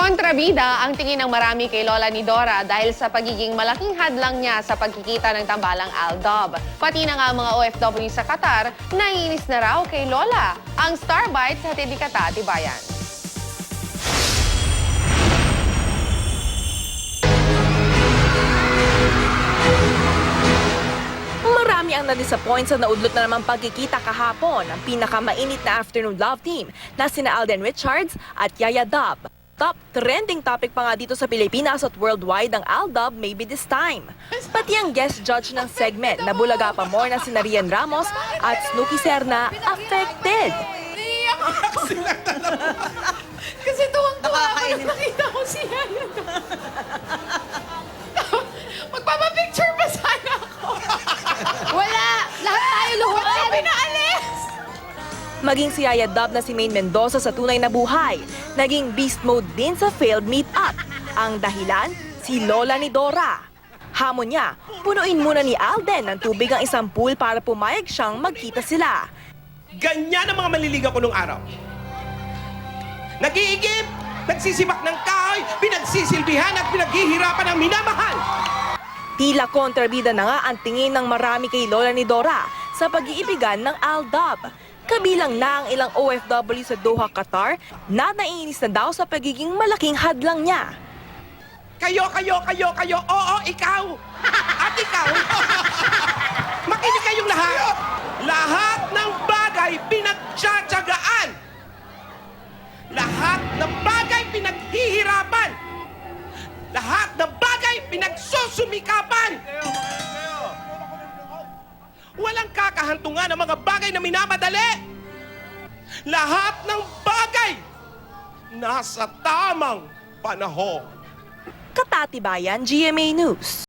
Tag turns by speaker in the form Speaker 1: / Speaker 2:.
Speaker 1: Kontrabida ang tingin ng marami kay Lola ni Dora dahil sa pagiging malaking hadlang niya sa pagkikita ng tambalang Aldab. Pati na nga mga OFW sa Qatar, naiinis na raw kay Lola. Ang Star Bites sa Tindikata, Tibayan.
Speaker 2: Marami ang na-disappoint sa naudlot na namang pagkikita kahapon ng pinakamainit na afternoon love team na sina Alden Richards at Yaya Dub. Top trending topic pa nga dito sa Pilipinas at worldwide ang Aldab Maybe This Time. Pati ang guest judge ng segment na bulaga pa more na sina Rian Ramos at Snooki Serna affected.
Speaker 1: Kasi tuwang-tuwa ako nung nakita ko si Yaya. Magpapapicture pa sana ako.
Speaker 3: Wala! Lahat tayo luhuan!
Speaker 1: Pinaalis!
Speaker 2: Maging si Yaya Dub na si Maine Mendoza sa tunay na buhay, naging beast mode din sa failed meet-up. Ang dahilan, si Lola ni Dora. Hamon niya, punuin muna ni Alden ng tubig ang isang pool para pumayag siyang magkita sila.
Speaker 4: Ganyan ang mga maliligaw ko nung araw. Nag-iigib, nagsisibak ng kahoy, pinagsisilbihan at pinaghihirapan ang minamahal.
Speaker 2: Tila kontrabida na nga ang tingin ng marami kay Lola ni Dora sa pag-iibigan ng Aldab. Kabilang na ang ilang OFW sa Doha, Qatar na naiinis na daw sa pagiging malaking hadlang niya.
Speaker 4: Kayo, oo, ikaw. At ikaw. Makinig kayong lahat. Lahat ng bagay pinagtsatsagaan. Lahat ng bagay pinaghihirapan. Lahat ng bagay pinagsusumikapan. Walang kakahantungan ang mga bagay na minamadali. Lahat ng bagay nasa tamang panahon.
Speaker 2: Katatibayan, GMA News.